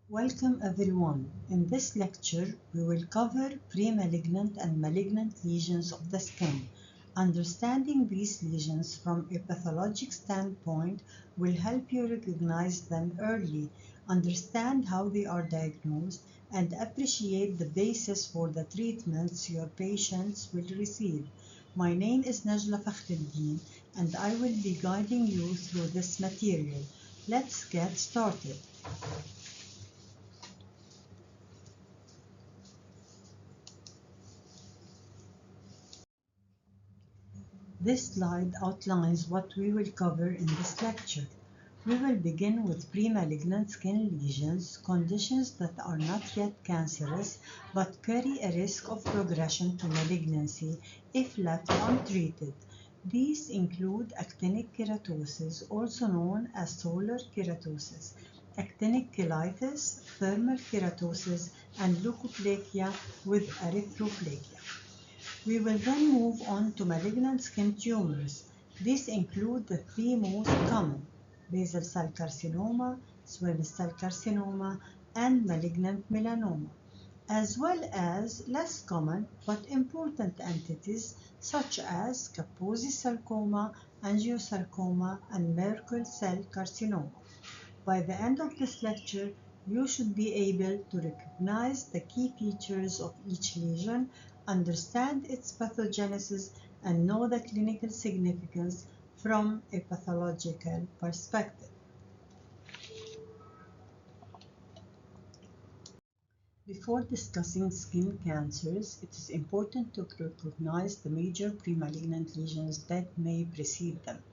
Welcome everyone. In this lecture, we will cover pre-malignant and malignant lesions of the skin. Understanding these lesions from a pathologic standpoint will help you recognize them early, understand how they are diagnosed, and appreciate the basis for the treatments your patients will receive. My name is Najla Fakhreddin, and I will be guiding you through this material. Let's get started. This slide outlines what we will cover in this lecture. We will begin with pre-malignant skin lesions, conditions that are not yet cancerous but carry a risk of progression to malignancy if left untreated. These include actinic keratosis, also known as solar keratosis, actinic cheilitis, thermal keratosis, and leukoplakia with erythroplakia. We will then move on to malignant skin tumors. These include the three most common: basal cell carcinoma, squamous cell carcinoma, and malignant melanoma, as well as less common but important entities such as Kaposi sarcoma, angiosarcoma, and Merkel cell carcinoma. By the end of this lecture, you should be able to recognize the key features of each lesion, understand its pathogenesis, and know the clinical significance from a pathological perspective. Before discussing skin cancers, it is important to recognize the major premalignant lesions that may precede them.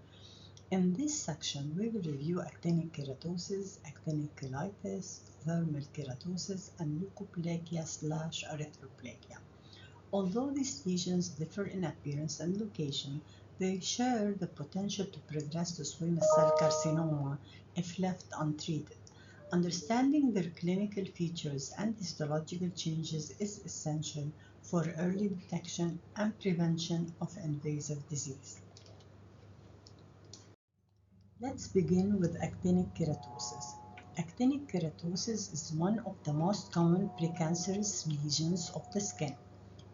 In this section, we will review actinic keratosis, actinic cheilitis, thermal keratosis, and leukoplakia/erythroplakia. Although these lesions differ in appearance and location, they share the potential to progress to squamous cell carcinoma if left untreated. Understanding their clinical features and histological changes is essential for early detection and prevention of invasive disease. Let's begin with actinic keratosis. Actinic keratosis is one of the most common precancerous lesions of the skin.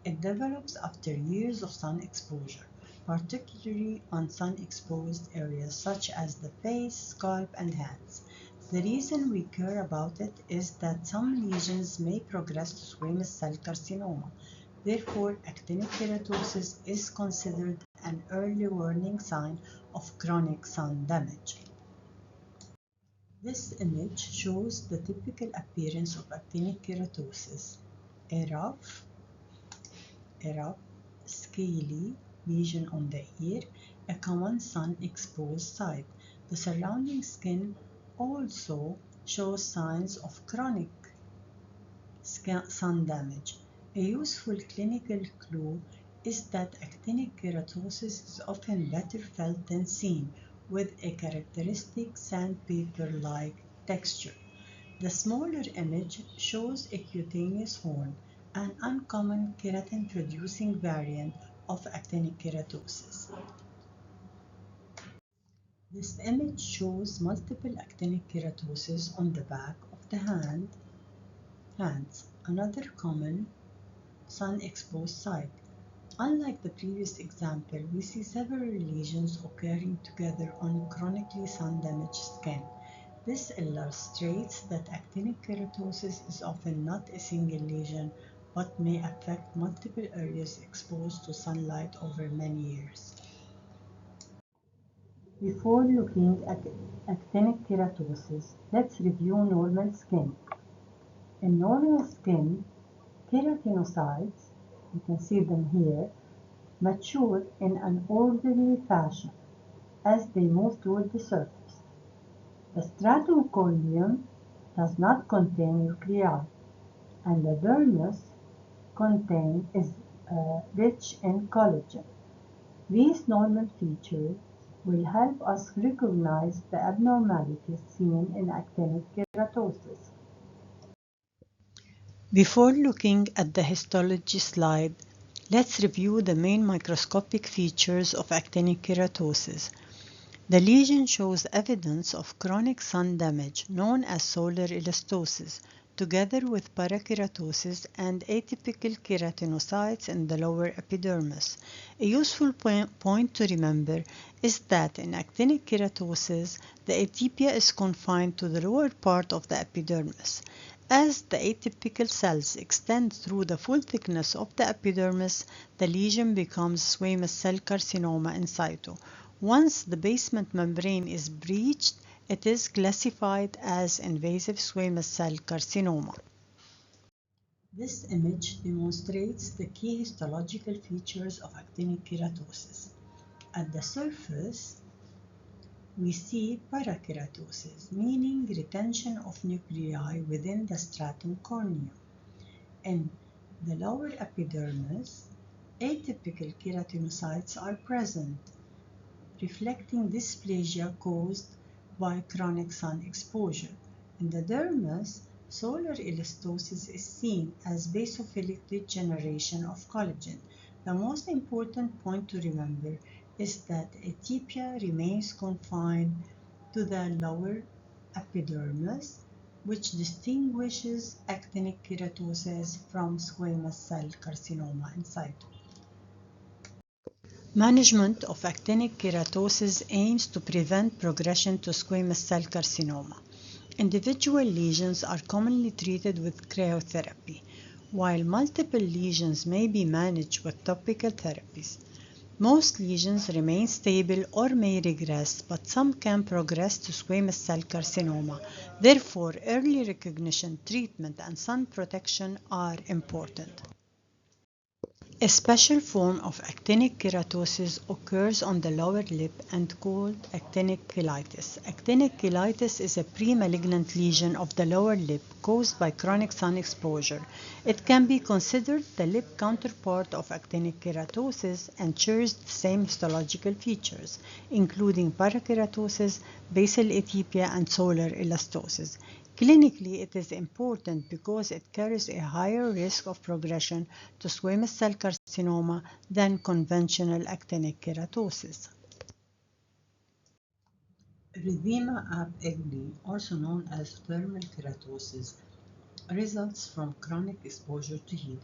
It develops after years of sun exposure, particularly on sun-exposed areas such as the face, scalp, and hands. The reason we care about it is that some lesions may progress to squamous cell carcinoma. Therefore, actinic keratosis is considered an early warning sign of chronic sun damage. This image shows the typical appearance of actinic keratosis: a rough, scaly lesion on the ear, a common sun-exposed site. The surrounding skin also shows signs of chronic sun damage. A useful clinical clue is that actinic keratosis is often better felt than seen, with a characteristic sandpaper-like texture. The smaller image shows a cutaneous horn, an uncommon keratin-producing variant of actinic keratosis. This image shows multiple actinic keratosis on the back of the hands, another common sun-exposed site. Unlike the previous example, we see several lesions occurring together on chronically sun-damaged skin. This illustrates that actinic keratosis is often not a single lesion, but may affect multiple areas exposed to sunlight over many years. Before looking at actinic keratosis, let's review normal skin. In normal skin, keratinocytes, you can see them here, mature in an orderly fashion as they move toward the surface. The stratum corneum does not contain nuclei, and the dermis is rich in collagen. These normal features will help us recognize the abnormalities seen in actinic keratosis. Before looking at the histology slide, let's review the main microscopic features of actinic keratosis. The lesion shows evidence of chronic sun damage known as solar elastosis, together with parakeratosis and atypical keratinocytes in the lower epidermis. A useful point to remember is that in actinic keratosis, the atypia is confined to the lower part of the epidermis. As the atypical cells extend through the full thickness of the epidermis, the lesion becomes squamous cell carcinoma in situ. Once the basement membrane is breached, it is classified as invasive squamous cell carcinoma. This image demonstrates the key histological features of actinic keratosis. At the surface, we see parakeratosis, meaning retention of nuclei within the stratum corneum. In the lower epidermis, atypical keratinocytes are present, reflecting dysplasia caused by chronic sun exposure. In the dermis, solar elastosis is seen as basophilic degeneration of collagen. The most important point to remember is that atypia remains confined to the lower epidermis, which distinguishes actinic keratosis from squamous cell carcinoma in situ. Management of actinic keratosis aims to prevent progression to squamous cell carcinoma. Individual lesions are commonly treated with cryotherapy, while multiple lesions may be managed with topical therapies. Most lesions remain stable or may regress, but some can progress to squamous cell carcinoma. Therefore, early recognition, treatment, and sun protection are important. A special form of actinic keratosis occurs on the lower lip and called actinic cheilitis. Actinic cheilitis is a pre-malignant lesion of the lower lip caused by chronic sun exposure. It can be considered the lip counterpart of actinic keratosis and shares the same histological features, including parakeratosis, basal atypia, and solar elastosis. Clinically, it is important because it carries a higher risk of progression to squamous cell carcinoma than conventional actinic keratosis. Erythema ab egli, also known as thermal keratosis, results from chronic exposure to heat.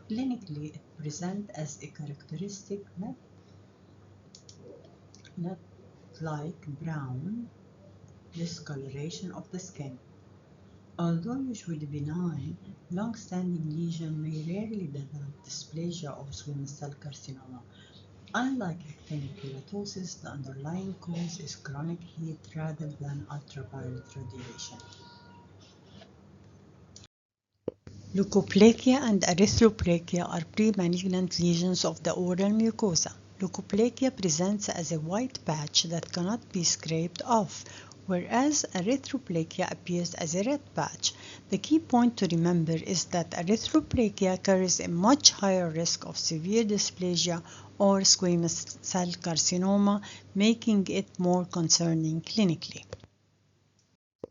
Clinically, it presents as a characteristic nut-like brown discoloration of the skin. Although usually benign, long-standing lesion may rarely develop dysplasia or squamous cell carcinoma. Unlike actinic keratosis, the underlying cause is chronic heat rather than ultraviolet radiation. Leukoplakia and erythroplakia are pre-malignant lesions of the oral mucosa. Leukoplakia presents as a white patch that cannot be scraped off, whereas erythroplakia appears as a red patch. The key point to remember is that erythroplakia carries a much higher risk of severe dysplasia or squamous cell carcinoma, making it more concerning clinically.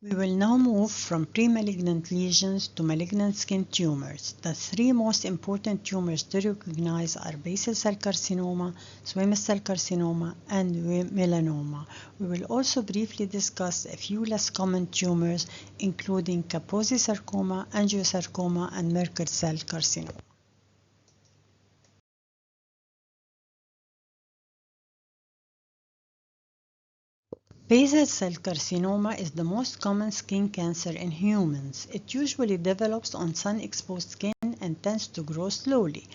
We will now move from pre-malignant lesions to malignant skin tumors. The three most important tumors to recognize are basal cell carcinoma, squamous cell carcinoma, and melanoma. We will also briefly discuss a few less common tumors, including Kaposi sarcoma, angiosarcoma, and Merkel cell carcinoma. Basal cell carcinoma is the most common skin cancer in humans. It usually develops on sun-exposed skin and tends to grow slowly.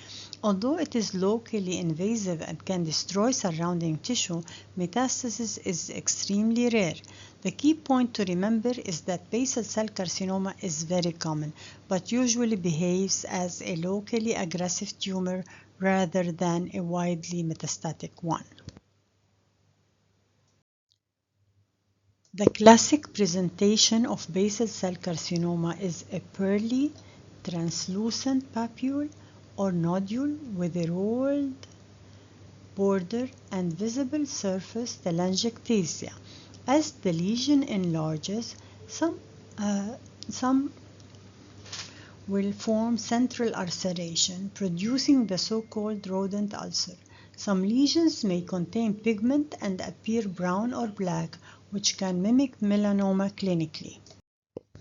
Although it is locally invasive and can destroy surrounding tissue, metastasis is extremely rare. The key point to remember is that basal cell carcinoma is very common, but usually behaves as a locally aggressive tumor rather than a widely metastatic one. The classic presentation of basal cell carcinoma is a pearly, translucent papule or nodule with a rolled border and visible surface telangiectasia. As the lesion enlarges, some will form central ulceration, producing the so-called rodent ulcer. Some lesions may contain pigment and appear brown or black, which can mimic melanoma clinically.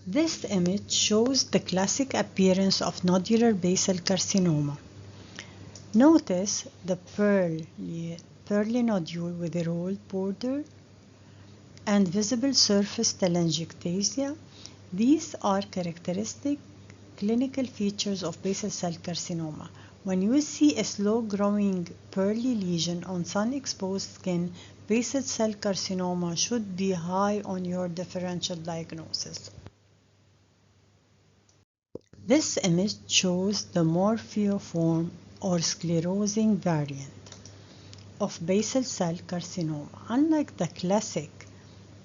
This image shows the classic appearance of nodular basal carcinoma. Notice the pearly nodule with a rolled border and visible surface telangiectasia. These are characteristic clinical features of basal cell carcinoma. When you see a slow-growing pearly lesion on sun-exposed skin, basal cell carcinoma should be high on your differential diagnosis. This image shows the morpheoform or sclerosing variant of basal cell carcinoma. Unlike the classic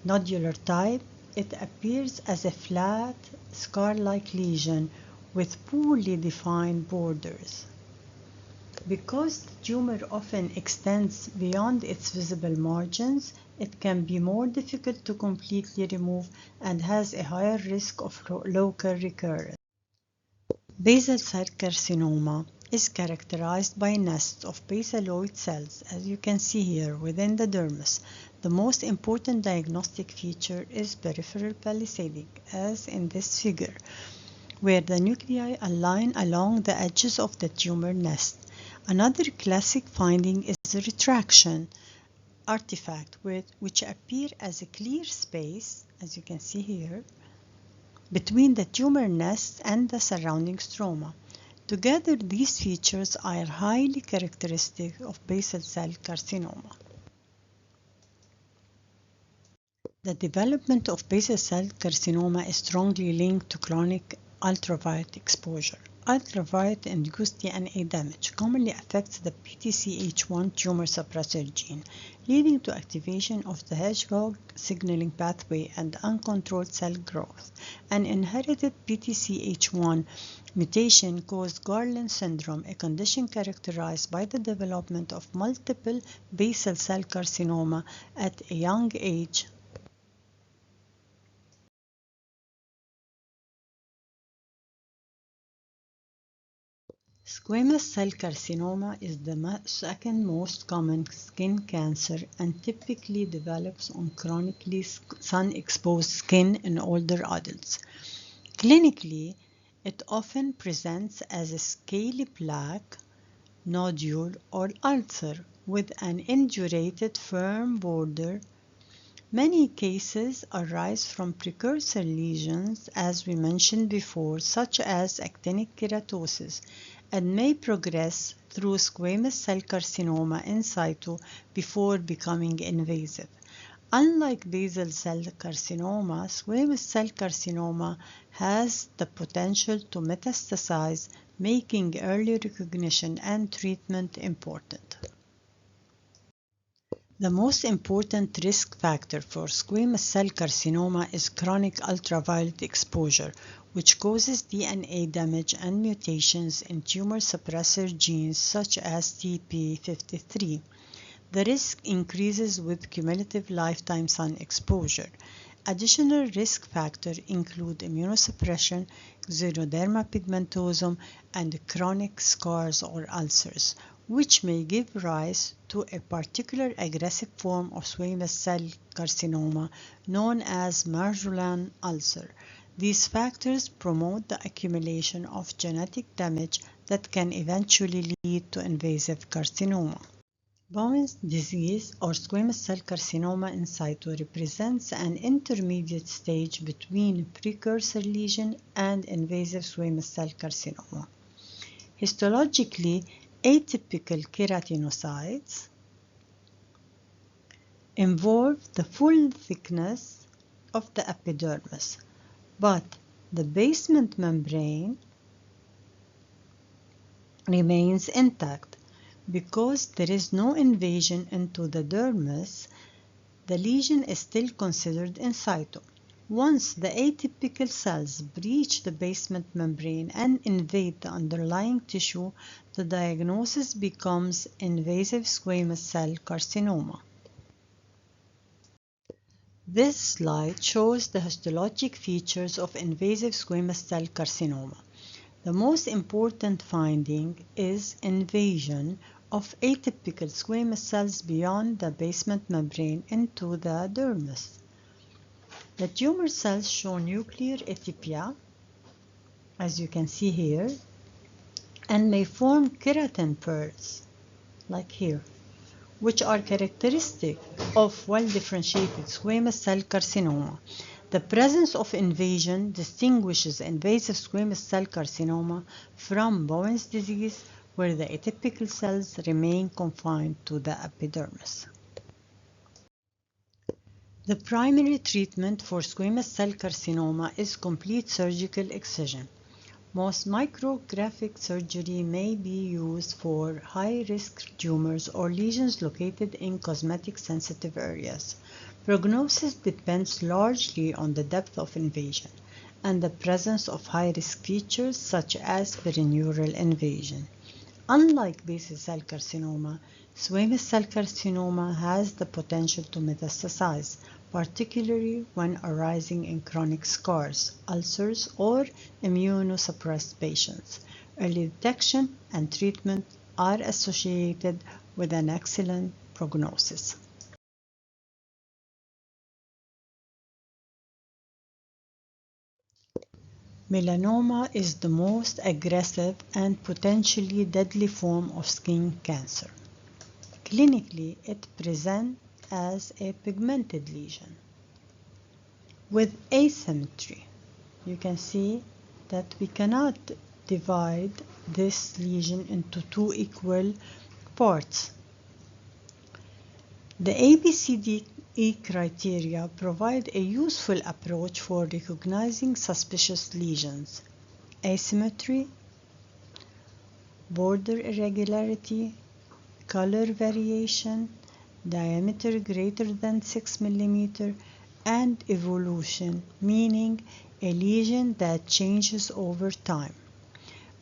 nodular type, it appears as a flat, scar-like lesion with poorly defined borders. Because the tumor often extends beyond its visible margins, it can be more difficult to completely remove and has a higher risk of local recurrence. Basal cell carcinoma is characterized by nests of basaloid cells, as you can see here, within the dermis. The most important diagnostic feature is peripheral palisading, as in this figure, where the nuclei align along the edges of the tumor nest. Another classic finding is the retraction artifact, which appear as a clear space, as you can see here, between the tumor nests and the surrounding stroma. Together, these features are highly characteristic of basal cell carcinoma. The development of basal cell carcinoma is strongly linked to chronic ultraviolet exposure. Ultraviolet-induced DNA damage commonly affects the PTCH1 tumor suppressor gene, leading to activation of the hedgehog signaling pathway and uncontrolled cell growth. An inherited PTCH1 mutation caused Garland syndrome, a condition characterized by the development of multiple basal cell carcinoma at a young age. Squamous cell carcinoma is the second most common skin cancer and typically develops on chronically sun-exposed skin in older adults. Clinically, it often presents as a scaly black nodule or ulcer with an indurated firm border. Many cases arise from precursor lesions, as we mentioned before, such as actinic keratosis, and may progress through squamous cell carcinoma in situ before becoming invasive. Unlike basal cell carcinoma, squamous cell carcinoma has the potential to metastasize, making early recognition and treatment important. The most important risk factor for squamous cell carcinoma is chronic ultraviolet exposure, which causes DNA damage and mutations in tumor suppressor genes such as TP53. The risk increases with cumulative lifetime sun exposure. Additional risk factors include immunosuppression, xeroderma pigmentosum, and chronic scars or ulcers, which may give rise to a particular aggressive form of squamous cell carcinoma known as Marjolin ulcer. These factors promote the accumulation of genetic damage that can eventually lead to invasive carcinoma. Bowen's disease or squamous cell carcinoma in situ represents an intermediate stage between precursor lesion and invasive squamous cell carcinoma. Histologically, atypical keratinocytes involve the full thickness of the epidermis, but the basement membrane remains intact. Because there is no invasion into the dermis, the lesion is still considered in situ. Once the atypical cells breach the basement membrane and invade the underlying tissue, the diagnosis becomes invasive squamous cell carcinoma. This slide shows the histologic features of invasive squamous cell carcinoma. The most important finding is invasion of atypical squamous cells beyond the basement membrane into the dermis. The tumor cells show nuclear atypia, as you can see here, and may form keratin pearls, like here, which are characteristic of well-differentiated squamous cell carcinoma. The presence of invasion distinguishes invasive squamous cell carcinoma from Bowen's disease, where the atypical cells remain confined to the epidermis. The primary treatment for squamous cell carcinoma is complete surgical excision. Most micrographic surgery may be used for high-risk tumors or lesions located in cosmetic-sensitive areas. Prognosis depends largely on the depth of invasion and the presence of high-risk features such as perineural invasion. Unlike basal cell carcinoma, squamous cell carcinoma has the potential to metastasize, particularly when arising in chronic scars, ulcers, or immunosuppressed patients. Early detection and treatment are associated with an excellent prognosis. Melanoma is the most aggressive and potentially deadly form of skin cancer. Clinically, it presents as a pigmented lesion with asymmetry. You can see that we cannot divide this lesion into two equal parts. The ABCDE criteria provide a useful approach for recognizing suspicious lesions: asymmetry, border irregularity, color variation, diameter greater than 6 mm, and evolution, meaning a lesion that changes over time.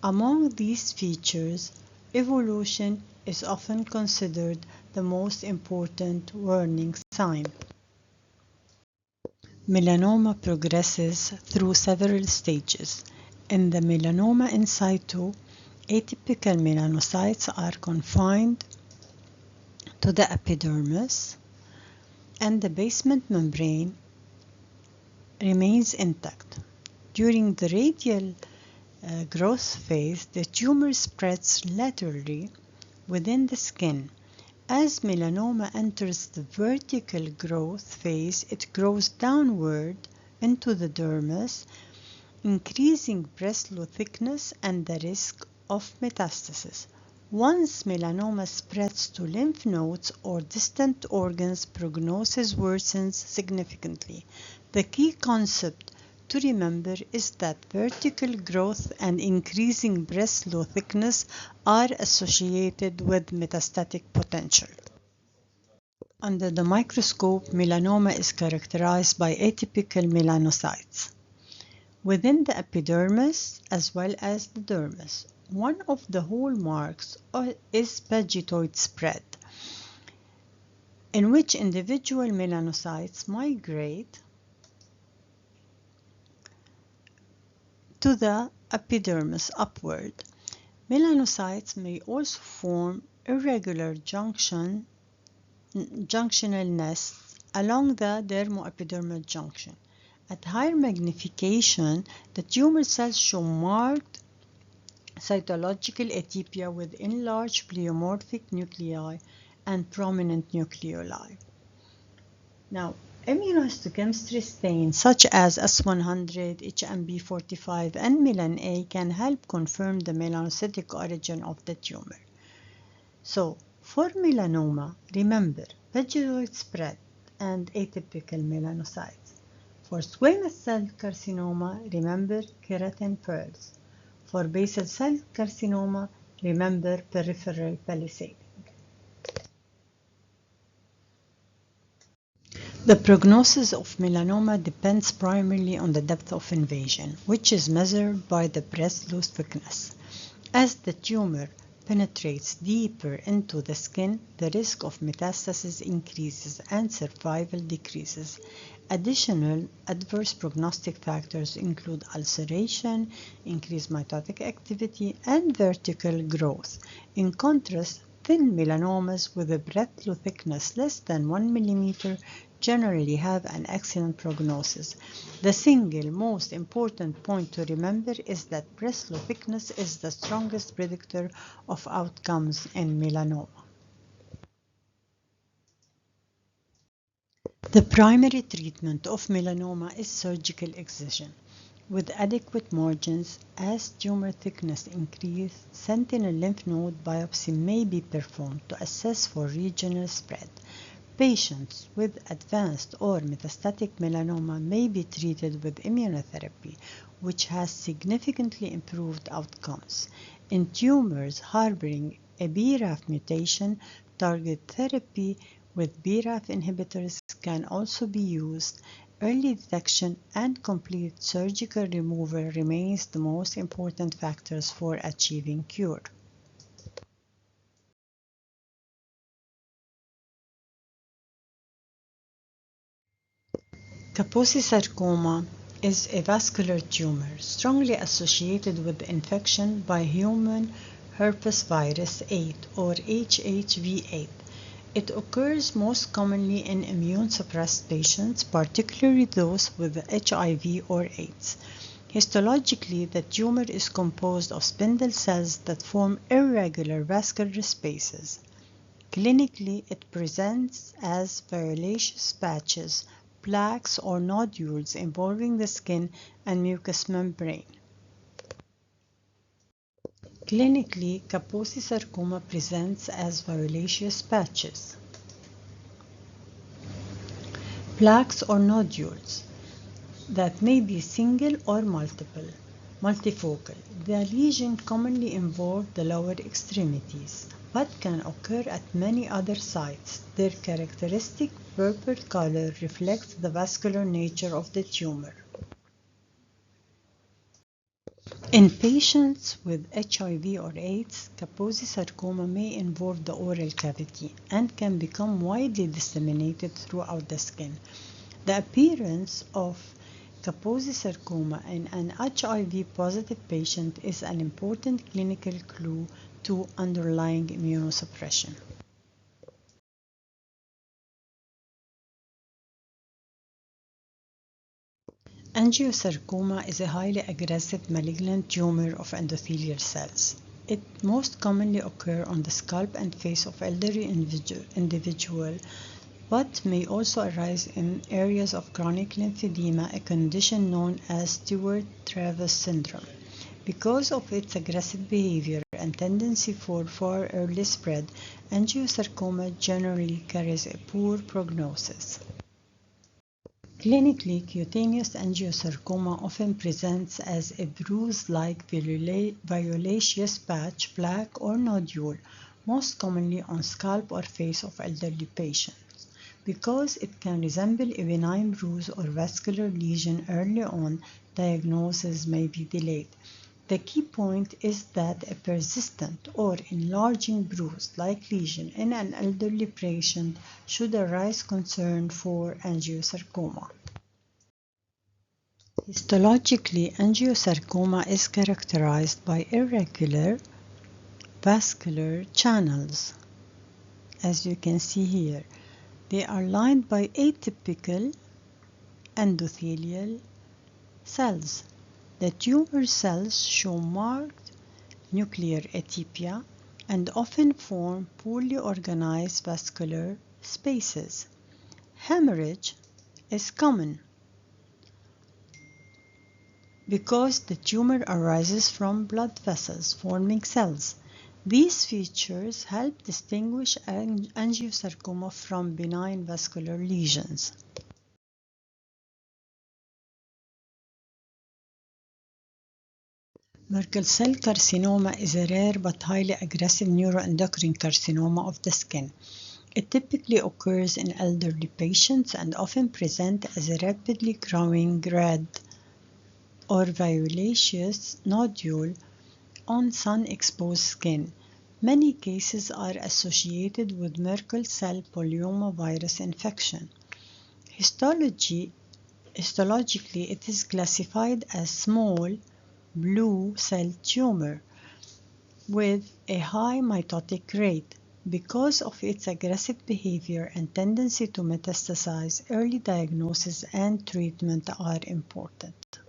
Among these features, evolution is often considered the most important warning sign. Melanoma progresses through several stages. In the melanoma in situ, atypical melanocytes are confined to the epidermis, and the basement membrane remains intact. During the radial growth phase, the tumor spreads laterally within the skin. As melanoma enters the vertical growth phase, it grows downward into the dermis, increasing breast thickness and the risk of metastasis. Once melanoma spreads to lymph nodes or distant organs, prognosis worsens significantly. The key concept to remember is that vertical growth and increasing breast thickness are associated with metastatic potential. Under the microscope, melanoma is characterized by atypical melanocytes within the epidermis as well as the dermis. One of the hallmarks is pagetoid spread, in which individual melanocytes migrate to the epidermis upward. Melanocytes may also form irregular junctional nests along the dermoepidermal junction. At higher magnification, the tumor cells show marked cytological atypia with enlarged pleomorphic nuclei and prominent nucleoli. Now, immunohistochemistry stains such as S100, HMB45, and Melan A can help confirm the melanocytic origin of the tumor. So, for melanoma, remember pagetoid spread and atypical melanocytes. For squamous cell carcinoma, remember keratin pearls. For basal cell carcinoma, remember peripheral palisading. The prognosis of melanoma depends primarily on the depth of invasion, which is measured by the breast thickness. As the tumor penetrates deeper into the skin, the risk of metastasis increases and survival decreases. Additional adverse prognostic factors include ulceration, increased mitotic activity, and vertical growth. In contrast, Thin melanomas with a breadth thickness less than 1 millimeter generally have an excellent prognosis. The single most important point to remember is that breast thickness is the strongest predictor of outcomes in melanoma. The primary treatment of melanoma is surgical excision. With adequate margins, as tumor thickness increases, sentinel lymph node biopsy may be performed to assess for regional spread. Patients with advanced or metastatic melanoma may be treated with immunotherapy, which has significantly improved outcomes. In tumors harboring a BRAF mutation, target therapy with BRAF inhibitors can also be used. Early detection and complete surgical removal remains the most important factors for achieving cure. Kaposi sarcoma is a vascular tumor strongly associated with infection by human herpes virus 8 or HHV8. It occurs most commonly in immune-suppressed patients, particularly those with HIV or AIDS. Histologically, the tumor is composed of spindle cells that form irregular vascular spaces. Clinically, it presents as violaceous patches, plaques, or nodules involving the skin and mucous membrane. Clinically, Kaposi sarcoma presents as violaceous patches, plaques, or nodules that may be single or multifocal. The lesion commonly involves the lower extremities, but can occur at many other sites. Their characteristic purple color reflects the vascular nature of the tumor. In patients with HIV or AIDS, Kaposi sarcoma may involve the oral cavity and can become widely disseminated throughout the skin. The appearance of Kaposi sarcoma in an HIV-positive patient is an important clinical clue to underlying immunosuppression. Angiosarcoma is a highly aggressive malignant tumor of endothelial cells. It most commonly occurs on the scalp and face of elderly individuals, but may also arise in areas of chronic lymphedema, a condition known as Stewart-Travis syndrome. Because of its aggressive behavior and tendency for far early spread, angiosarcoma generally carries a poor prognosis. Clinically, cutaneous angiosarcoma often presents as a bruise-like violaceous patch, plaque, or nodule, most commonly on scalp or face of elderly patients. Because it can resemble a benign bruise or vascular lesion early on, diagnosis may be delayed. The key point is that a persistent or enlarging bruise-like lesion in an elderly patient should arise concern for angiosarcoma. Histologically, angiosarcoma is characterized by irregular vascular channels, as you can see here. They are lined by atypical endothelial cells. The tumor cells show marked nuclear atypia and often form poorly organized vascular spaces. Hemorrhage is common because the tumor arises from blood vessels forming cells. These features help distinguish angiosarcoma from benign vascular lesions. Merkel cell carcinoma is a rare but highly aggressive neuroendocrine carcinoma of the skin. It typically occurs in elderly patients and often presents as a rapidly growing red or violaceous nodule on sun-exposed skin. Many cases are associated with Merkel cell polyomavirus infection. Histologically, it is classified as small blue cell tumor with a high mitotic rate. Because of its aggressive behavior and tendency to metastasize, early diagnosis and treatment are important.